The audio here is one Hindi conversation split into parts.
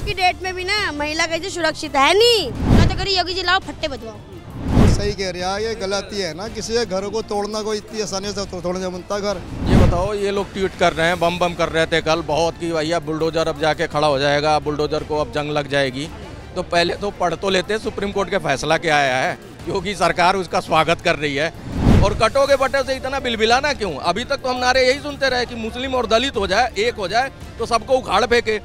आज की डेट में भी ना महिला कैसे सुरक्षित है नहीं। मैं तो करी योगी जी लाओ फट्टे बजवाओ। सही कह रहा है, ये गलती है ना, किसी के घर को तोड़ना कोई इतनी आसानी से तोड़ने बनता घर। ये बताओ, ये लोग ट्वीट कर रहे हैं, बम बम कर रहे थे कल बहुत कि भैया बुलडोजर अब जाके खड़ा हो जाएगा, बुलडोजर को अब जंग लग जाएगी। तो पहले तो पढ़ तो लेते सुप्रीम कोर्ट के फैसला क्या आया है, योगी सरकार उसका स्वागत कर रही है। और कटोगे बटे से इतना बिलबिलाना क्यों? अभी तक तो हम नारे यही सुनते रहे कि मुस्लिम और दलित हो जाए, एक हो जाए तो सबको उखाड़ फेंके।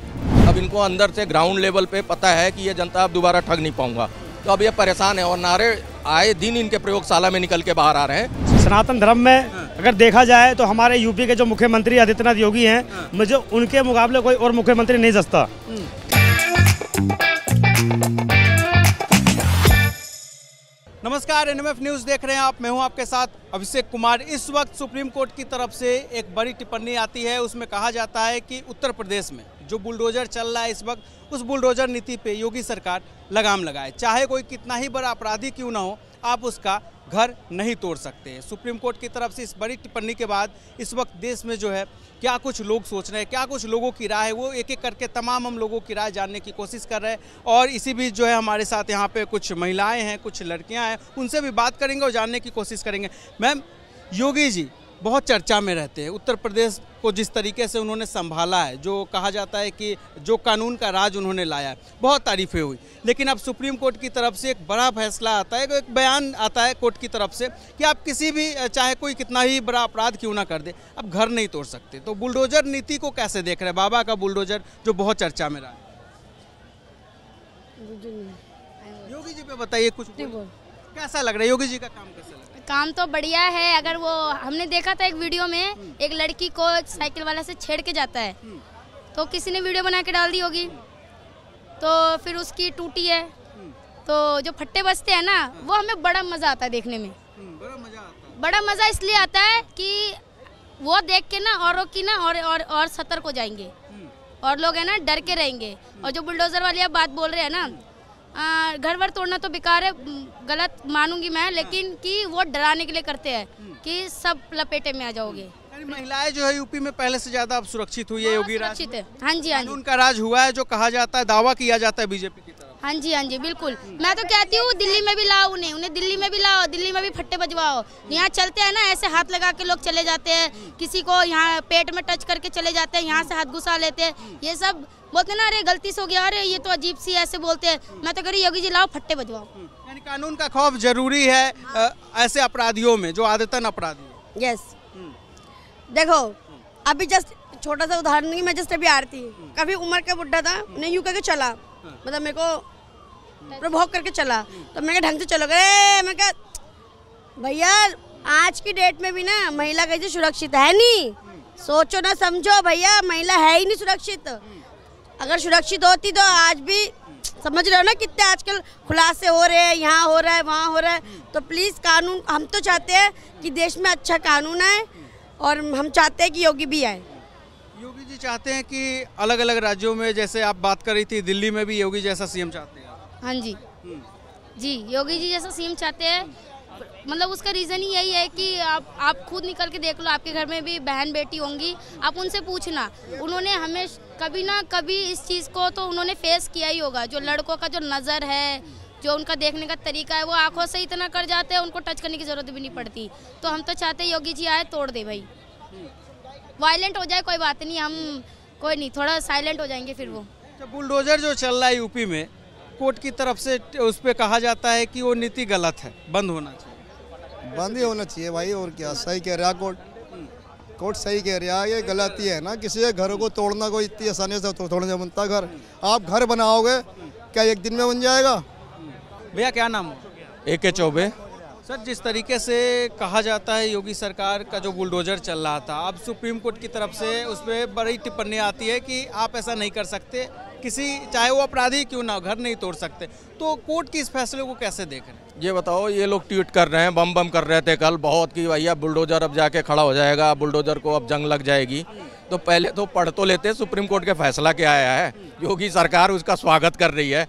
अब इनको अंदर से ग्राउंड लेवल पे पता है कि ये जनता अब दोबारा ठग नहीं पाऊंगा, तो अब ये परेशान है और नारे आए दिन इनके प्रयोगशाला में निकल के बाहर आ रहे हैं। सनातन धर्म में अगर देखा जाए तो हमारे यूपी के जो मुख्यमंत्री आदित्यनाथ योगी हैं, मुझे उनके मुकाबले कोई और मुख्यमंत्री नहीं सस्ता। नमस्कार, एनएमएफ न्यूज़ देख रहे हैं आप। मैं हूं आपके साथ अभिषेक कुमार। इस वक्त सुप्रीम कोर्ट की तरफ से एक बड़ी टिप्पणी आती है। उसमें कहा जाता है कि उत्तर प्रदेश में जो बुलडोजर चल रहा है इस वक्त, उस बुलडोजर नीति पे योगी सरकार लगाम लगाए। चाहे कोई कितना ही बड़ा अपराधी क्यों ना हो, आप उसका घर नहीं तोड़ सकते। सुप्रीम कोर्ट की तरफ से इस बड़ी टिप्पणी के बाद इस वक्त देश में जो है क्या कुछ लोग सोच रहे हैं, क्या कुछ लोगों की राय है, वो एक एक करके तमाम हम लोगों की राय जानने की कोशिश कर रहे हैं। और इसी बीच जो है हमारे साथ यहाँ पे कुछ महिलाएं हैं, कुछ लड़कियां हैं, उनसे भी बात करेंगे और जानने की कोशिश करेंगे। मैम, योगी जी बहुत चर्चा में रहते हैं। उत्तर प्रदेश को जिस तरीके से उन्होंने संभाला है, जो कहा जाता है कि जो कानून का राज उन्होंने लाया है, बहुत तारीफें हुई। लेकिन अब सुप्रीम कोर्ट की तरफ से एक बड़ा फैसला आता है, एक बयान आता है कोर्ट की तरफ से कि आप किसी भी, चाहे कोई कितना ही बड़ा अपराध क्यों ना कर दे, अब घर नहीं तोड़ सकते। तो बुलडोजर नीति को कैसे देख रहे हैं? बाबा का बुलडोजर जो बहुत चर्चा में रहा है, योगी जी पे बताइए कुछ, कैसा लग रहा है योगी जी का काम? कैसा लग रहा है? काम तो बढ़िया है। अगर वो हमने देखा था एक वीडियो में, एक लड़की को साइकिल वाला से छेड़ के जाता है, तो किसी ने वीडियो बना के डाल दी होगी, तो फिर उसकी टूटी है। तो जो फट्टे बजते हैं ना, वो हमें बड़ा मजा आता है देखने में। बड़ा मजा इसलिए आता है कि वो देख के ना औरों की ना और सतर्क हो जाएंगे और लोग है ना डर के रहेंगे। और जो बुलडोजर वाली आप बात बोल रहे हैं ना, घर वर तोड़ना तो बेकार है, गलत मानूंगी मैं, लेकिन कि वो डराने के लिए करते हैं कि सब लपेटे में आ जाओगे। महिलाएं जो है यूपी में पहले से ज्यादा अब सुरक्षित हुई है योगी राज में। हाँ जी, हाँ जी, उनका राज हुआ है, जो कहा जाता है, दावा किया जाता है बीजेपी की तरफ। हाँ जी, हाँ जी, बिल्कुल। मैं तो कहती हूँ दिल्ली में भी लाओ उन्हें दिल्ली में भी लाओ, दिल्ली में भी फट्टे बजवाओ। यहाँ चलते हैं ना, ऐसे हाथ लगा के लोग चले जाते हैं, किसी को यहाँ पेट में टच करके चले जाते हैं, यहाँ से हाथ घुसा लेते हैं, ये सब बोलते ना, अरे गलती से हो गया, अरे ये तो अजीब सी, ऐसे बोलते हैं। मैं तो करी योगी जी लाओ फट्टे बजवाओ। यानी कानून का खौफ जरूरी है ऐसे अपराधियों में जो आदतन अपराधी। यस, देखो अभी जस्ट छोटा सा उदाहरण नहीं, मैं जस्ट अभी आ रही थी, कभी उम्र का बुड्ढा था, नहीं यूं करके चला, मतलब मेरे को प्रभोग करके चला, तो मैंने ढंग से चलो गए। मैं कहा भैया आज की डेट में भी ना महिला कैसे सुरक्षित है नहीं। सोचो ना, समझो भैया, महिला है ही नहीं सुरक्षित। अगर सुरक्षित होती तो आज भी, समझ रहे हो ना, कितने आजकल खुलासे हो रहे हैं, यहाँ हो रहा है, वहाँ हो रहा है। तो प्लीज़ कानून, हम तो चाहते हैं कि देश में अच्छा कानून आए और हम चाहते हैं कि योगी भी आए। योगी जी चाहते हैं कि अलग अलग राज्यों में, जैसे आप बात कर रही थी, दिल्ली में भी योगी जैसा सीएम चाहते हैं। हाँ जी, जी, योगी जी जैसा सीएम चाहते हैं। मतलब उसका रीज़न ही यही है कि आप खुद निकल के देख लो, आपके घर में भी बहन बेटी होंगी, आप उनसे पूछना, उन्होंने हमें कभी ना कभी इस चीज़ को तो उन्होंने फेस किया ही होगा। जो लड़कों का जो नज़र है, जो उनका देखने का तरीका है, वो आंखों से इतना कर जाते हैं, उनको टच करने की ज़रूरत भी नहीं पड़ती। तो हम तो चाहते हैं योगी जी आए, तोड़ दे भाई, वायलेंट हो जाए कोई बात नहीं, हम कोई नहीं, थोड़ा साइलेंट हो जाएंगे फिर वो। बुलडोजर जो चल रहा है यूपी में, कोर्ट की तरफ से उस पर कहा जाता है कि वो नीति गलत है, बंद होना चाहिए। बंद ही होना चाहिए भाई, और क्या। सही कह रहा कोर्ट सही कह रहा है, ये गलती है ना, किसी के घर को तोड़ना कोई इतनी आसानी से तोड़ने बनता घर। आप घर बनाओगे, क्या एक दिन में बन जाएगा? भैया क्या नाम है? AK चौबे। सर, जिस तरीके से कहा जाता है योगी सरकार का जो बुलडोजर चल रहा था, अब सुप्रीम कोर्ट की तरफ से उस पर बड़ी टिप्पणी आती है कि आप ऐसा नहीं कर सकते, किसी, चाहे वो अपराधी क्यों ना हो, घर नहीं तोड़ सकते। तो कोर्ट के इस फैसले को कैसे देख रहे हैं? ये बताओ, ये लोग ट्वीट कर रहे हैं, बम बम कर रहे थे कल बहुत कि भैया बुलडोजर अब जाके खड़ा हो जाएगा, बुलडोजर को अब जंग लग जाएगी। तो पहले तो पढ़ तो लेते सुप्रीम कोर्ट के फैसला क्या आया है, योगी सरकार उसका स्वागत कर रही है।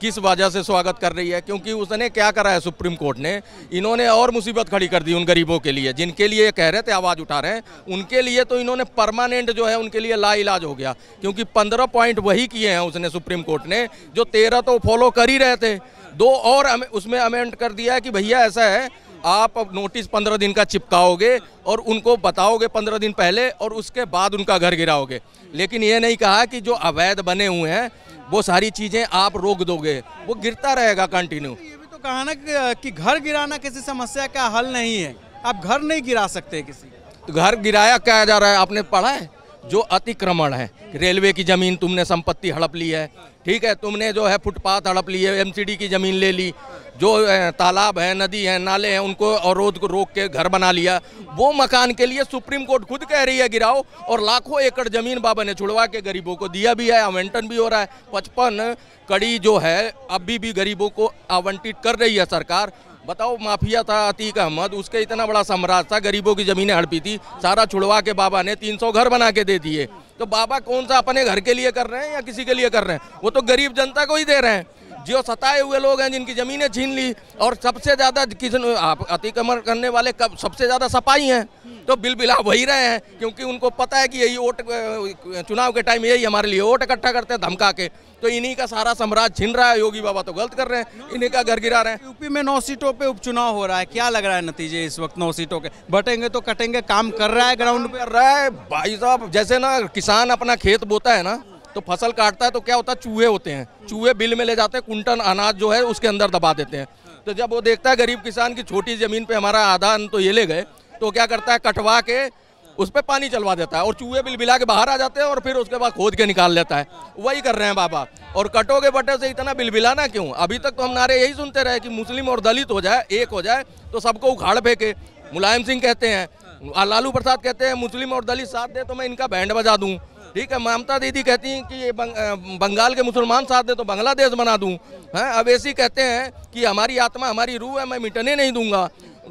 किस वजह से स्वागत कर रही है, क्योंकि उसने क्या करा है सुप्रीम कोर्ट ने, इन्होंने और मुसीबत खड़ी कर दी उन गरीबों के लिए जिनके लिए कह रहे थे आवाज़ उठा रहे हैं, उनके लिए तो इन्होंने परमानेंट जो है उनके लिए लाइलाज हो गया, क्योंकि 15 पॉइंट वही किए हैं उसने सुप्रीम कोर्ट ने, जो 13 तो फॉलो कर ही रहे थे, 2 और उसमें अमेंड कर दिया है कि भैया ऐसा है आप अब नोटिस 15 दिन का चिपकाओगे और उनको बताओगे 15 दिन पहले और उसके बाद उनका घर गिराओगे, लेकिन ये नहीं कहा कि जो अवैध बने हुए हैं वो सारी चीज़ें आप रोक दोगे, वो गिरता रहेगा कंटिन्यू। ये भी तो कहा ना कि घर गिराना किसी समस्या का हल नहीं है, आप घर नहीं गिरा सकते किसी का। तो घर गिराया क्या जा रहा है, आपने पढ़ा है, जो अतिक्रमण है, रेलवे की ज़मीन तुमने संपत्ति हड़प ली है, ठीक है, तुमने जो है फुटपाथ हड़प ली है, एमसीडी की ज़मीन ले ली, जो तालाब है, नदी है, नाले हैं, उनको अवरोध को रोक के घर बना लिया, वो मकान के लिए सुप्रीम कोर्ट खुद कह रही है गिराओ, और लाखों एकड़ ज़मीन बाबा ने छुड़वा के गरीबों को दिया भी है, आवंटन भी हो रहा है, 55 कड़ी जो है अभी भी गरीबों को आवंटित कर रही है सरकार। बताओ, माफिया था अतीक अहमद, उसके इतना बड़ा साम्राज्य था, गरीबों की ज़मीनें हड़पी थी, सारा छुड़वा के बाबा ने 300 घर बना के दे दिए। तो बाबा कौन सा अपने घर के लिए कर रहे हैं या किसी के लिए कर रहे हैं, वो तो गरीब जनता को ही दे रहे हैं, जो सताए हुए लोग हैं जिनकी ज़मीनें छीन ली। और सबसे ज़्यादा अतिक्रमण करने वाले सबसे ज़्यादा सपाई हैं, तो बिलबिला वही रहे हैं, क्योंकि उनको पता है कि यही वोट चुनाव के टाइम यही हमारे लिए वोट इकट्ठा करते हैं धमका के, तो इन्हीं का सारा साम्राज्य छीन रहा है। योगी बाबा तो गलत कर रहे हैं, इन्हीं का घर गिरा रहे हैं। यूपी में 9 सीटों पे उपचुनाव हो रहा है, क्या लग रहा है नतीजे इस वक्त 9 सीटों के? बटेंगे तो कटेंगे, काम कर रहा है ग्राउंड पे? कर रहा है भाई साहब, जैसे ना किसान अपना खेत बोता है ना, तो फसल काटता है तो क्या होता है, चूहे होते हैं, चूहे बिल में ले जाते हैं, कुंटल अनाज जो है उसके अंदर दबा देते हैं। तो जब वो देखता है गरीब किसान की छोटी ज़मीन पे हमारा आधा अन्न तो ये ले गए, तो क्या करता है, कटवा के उस पर पानी चलवा देता है और चूहे बिलबिला के बाहर आ जाते हैं और फिर उसके बाद खोद के निकाल लेता है। वही कर रहे हैं बाबा। और कटोगे बटे से इतना बिलबिलाना क्यों? अभी तक तो हम नारे यही सुनते रहे कि मुस्लिम और दलित हो जाए, एक हो जाए तो सबको उखाड़ फेंके। मुलायम सिंह कहते हैं, लालू प्रसाद कहते हैं मुस्लिम और दलित साथ दे तो मैं इनका बैंड बजा दूं, ठीक है। ममता दीदी कहती हैं कि ये बंगाल के मुसलमान साथ दे तो बांग्लादेश बना दूं, हैं। अवैसी कहते हैं कि हमारी आत्मा हमारी रूह है, मैं मिटने नहीं दूंगा।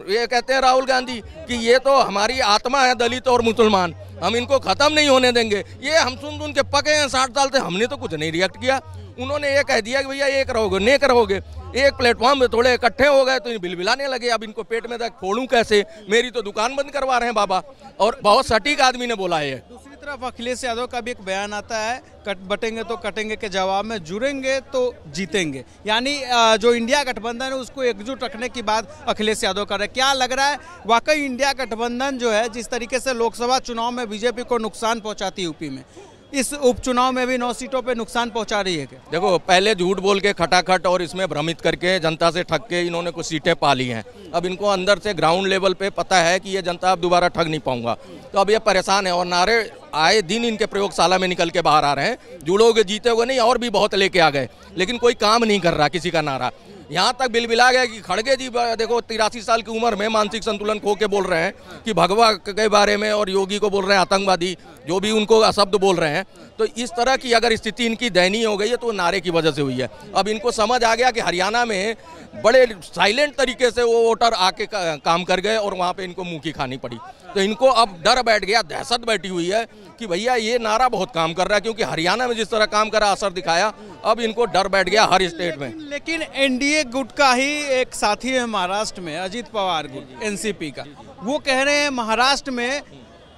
ये कहते हैं राहुल गांधी कि ये तो हमारी आत्मा है दलित और मुसलमान, हम इनको खत्म नहीं होने देंगे। ये हम सुन के पके हैं 60 साल से, हमने तो कुछ नहीं रिएक्ट किया। उन्होंने ये कह दिया कि भैया एक रहोगे नेक रहोगे, एक प्लेटफॉर्म में थोड़े इकट्ठे हो गए तो बिलबिलाने लगे। अब इनको पेट में तक फोड़ूं कैसे, मेरी तो दुकान बंद करवा रहे हैं बाबा। और बहुत सटीक आदमी ने बोला है। दूसरी तरफ अखिलेश यादव का भी एक बयान आता है, बटेंगे तो कटेंगे के जवाब में जुड़ेंगे तो जीतेंगे। यानी जो इंडिया गठबंधन है उसको एकजुट रखने की बात अखिलेश यादव कर रहे हैं। क्या लग रहा है वाकई इंडिया गठबंधन जो है जिस तरीके से लोकसभा चुनाव में बीजेपी को नुकसान पहुंचाती है यूपी में, इस उपचुनाव में भी 9 सीटों पे नुकसान पहुंचा रही है क्या? देखो, पहले झूठ बोल के खटाखट और इसमें भ्रमित करके जनता से ठग के इन्होंने कुछ सीटें पा ली हैं। अब इनको अंदर से ग्राउंड लेवल पे पता है कि ये जनता अब दोबारा ठग नहीं पाऊंगा, तो अब ये परेशान है। और नारे आए दिन इनके प्रयोगशाला में निकल के बाहर आ रहे हैं, जुड़ोगे जीतेगे नहीं, और भी बहुत लेके आ गए, लेकिन कोई काम नहीं कर रहा किसी का नारा। यहाँ तक बिलबिला गया कि खड़गे जी देखो 83 साल की उम्र में मानसिक संतुलन खो के बोल रहे हैं कि भगवा के बारे में, और योगी को बोल रहे हैं आतंकवादी, जो भी उनको अशब्द बोल रहे हैं। तो इस तरह की अगर स्थिति इनकी दयनीय हो गई है तो नारे की वजह से हुई है। अब इनको समझ आ गया कि हरियाणा में बड़े साइलेंट तरीके से वो वोटर आके काम कर गए और वहाँ पे इनको मुँह की खानी पड़ी। तो इनको अब डर बैठ गया, दहशत बैठी हुई है कि भैया ये नारा बहुत काम कर रहा है, क्योंकि हरियाणा में जिस तरह काम करा, असर दिखाया, अब इनको डर बैठ गया हर स्टेट में। लेकिन एनडीए गुट का ही एक साथी है महाराष्ट्र में, अजीत पवार गुट एनसीपी का, वो कह रहे हैं महाराष्ट्र में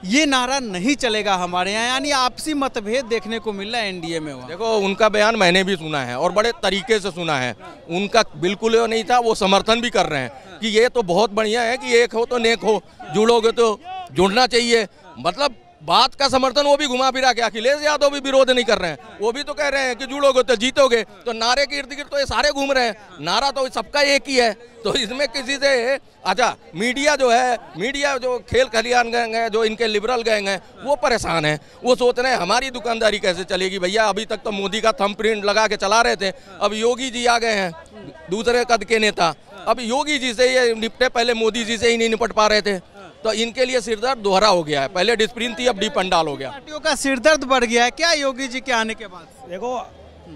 ये नारा नहीं चलेगा हमारे यहाँ। यानी आपसी मतभेद देखने को मिल रहा है एनडीए में। देखो, उनका बयान मैंने भी सुना है और बड़े तरीके से सुना है। उनका बिल्कुल नहीं था, वो समर्थन भी कर रहे हैं कि ये तो बहुत बढ़िया है कि एक हो तो नेक हो, जुड़ोगे तो जुड़ना चाहिए। मतलब बात का समर्थन वो भी घुमा फिरा के, अखिलेश यादव भी विरोध नहीं कर रहे हैं, वो भी तो कह रहे हैं कि जुड़ोगे तो जीतोगे। तो नारे के इर्द गिर्द तो ये सारे घूम रहे हैं, नारा तो सबका एक ही है। तो इसमें किसी से अच्छा, मीडिया जो है, मीडिया जो खेल खलियान गैंग है, जो इनके लिबरल गैंग है, वो परेशान है। वो सोच रहे हैं हमारी दुकानदारी कैसे चलेगी भैया। अभी तक तो मोदी का थंब प्रिंट लगा के चला रहे थे, अब योगी जी आ गए हैं, दूसरे कद के नेता। अब योगी जी से ये निपटे, पहले मोदी जी से ही नहीं निपट पा रहे थे, तो इनके लिए सिरदर्द दोहरा हो गया है। पहले डिस्प्रिन थी, अब डी पंडाल हो गया। पार्टियों का सिरदर्द बढ़ गया है क्या योगी जी के आने के बाद? देखो,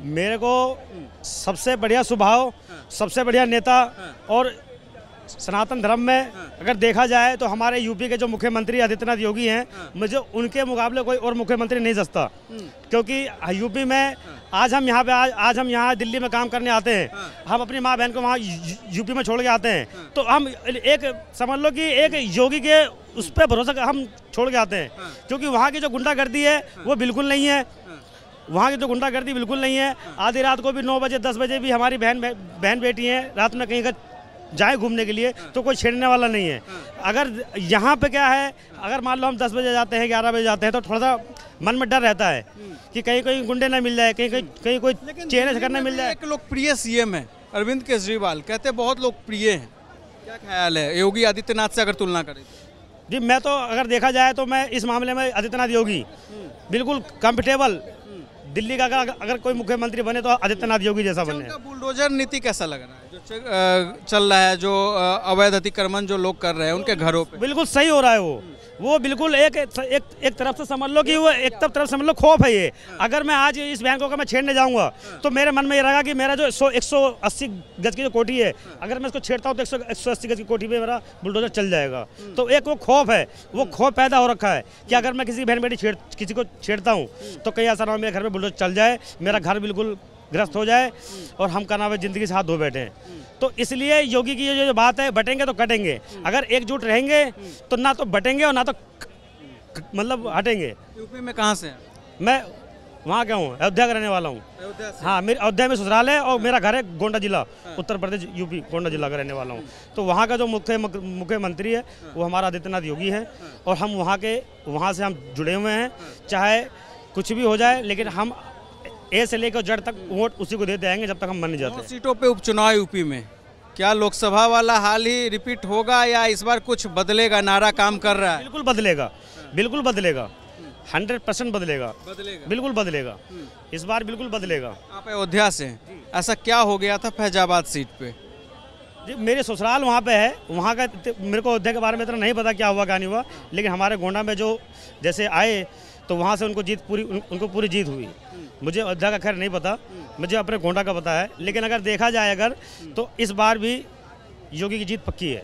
मेरे को सबसे बढ़िया स्वभाव, सबसे बढ़िया नेता और सनातन धर्म में अगर देखा जाए तो हमारे यूपी के जो मुख्यमंत्री आदित्यनाथ योगी हैं, मुझे उनके मुकाबले कोई और मुख्यमंत्री नहीं सस्ता। क्योंकि यूपी में आज हम यहाँ दिल्ली में काम करने आते हैं, हम अपनी माँ बहन को वहाँ यूपी में छोड़ के आते हैं, तो हम एक समझ लो कि एक योगी के उस पर भरोसा हम छोड़ के आते हैं। क्योंकि वहाँ की जो गुंडागर्दी है वो बिल्कुल नहीं है, वहाँ की जो गुंडागर्दी बिल्कुल नहीं है। आधी रात को भी 9 बजे 10 बजे भी हमारी बहन बेटी हैं रात में कहीं का जाए घूमने के लिए तो कोई छेड़ने वाला नहीं है। अगर यहाँ पे क्या है, अगर मान लो हम 10 बजे जाते हैं 11 बजे जाते हैं तो थोड़ा सा मन में डर रहता है कि कहीं गुंडे ना मिल जाए, कहीं कोई चेहरे से करना मिल जाए। एक लोकप्रिय सीएम है अरविंद केजरीवाल, कहते बहुत लोकप्रिय हैं, क्या ख्याल है योगी आदित्यनाथ से अगर तुलना करें? जी मैं तो अगर देखा जाए तो मैं इस मामले में आदित्यनाथ योगी बिल्कुल कंफर्टेबल, दिल्ली का अगर कोई मुख्यमंत्री बने तो आदित्यनाथ योगी जैसा बने। उनका बुलडोजर नीति कैसा लग रहा है जो चल रहा है, जो अवैध अतिक्रमण जो लोग कर रहे हैं उनके घरों पे? बिल्कुल सही हो रहा है वो बिल्कुल एक तरफ से समझ लो कि वो एक तरफ समझ लो खौफ है ये। अगर मैं आज इस बैंक को मैं छेड़ने जाऊंगा तो मेरे मन में ये रहेगा कि मेरा जो 180 गज की जो कोठी है, अगर मैं इसको छेड़ता हूँ तो 180 गज की कोठी पे मेरा बुलडोजर चल जाएगा। तो एक वो खौफ है, वो खौफ पैदा हो रखा है कि अगर मैं किसी बहन बेटी किसी को छेड़ता हूँ तो कहीं ऐसा ना हो मेरे घर में बुलडोजर चल जाए, मेरा घर बिल्कुल ग्रस्त हो जाए और हम का नाम है ज़िंदगी से हाथ धो बैठे हैं। तो इसलिए योगी की जो बात है, बटेंगे तो कटेंगे। अगर एकजुट रहेंगे तो ना तो बटेंगे और ना तो मतलब हटेंगे। यूपी में कहाँ से हैं? मैं वहाँ क्या हूँ, अयोध्या का रहने वाला हूँ। हाँ, मेरे अयोध्या में ससुराल है और मेरा घर है गोंडा जिला, उत्तर प्रदेश यूपी गोंडा जिला का रहने वाला हूँ। तो वहाँ का जो मुख्यमंत्री है वो हमारा आदित्यनाथ योगी है और हम वहाँ से हम जुड़े हुए हैं। चाहे कुछ भी हो जाए लेकिन हम ए से लेकर जड़ तक वोट उसी को देते आएंगे जब तक हम मान नहीं जाते। सीटों पे उपचुनाव यूपी में, क्या लोकसभा वाला हाल ही रिपीट होगा या इस बार कुछ बदलेगा? नारा काम कर रहा है। बिल्कुल बदलेगा, बिल्कुल बदलेगा, 100% बदलेगा, बिल्कुल बदलेगा, इस बार बिल्कुल बदलेगा। आप अयोध्या से, ऐसा क्या हो गया था फैजाबाद सीट पे? जी मेरे ससुराल वहाँ पे है, वहाँ का मेरे को अयोध्या के बारे में इतना नहीं पता क्या हुआ क्या नहीं हुआ, लेकिन हमारे गोंडा में जो जैसे आए तो वहाँ से उनको पूरी जीत हुई। मुझे अयोध्या का खैर नहीं पता, मुझे अपने गोंडा का पता है। लेकिन अगर देखा जाए तो इस बार भी योगी की जीत पक्की है।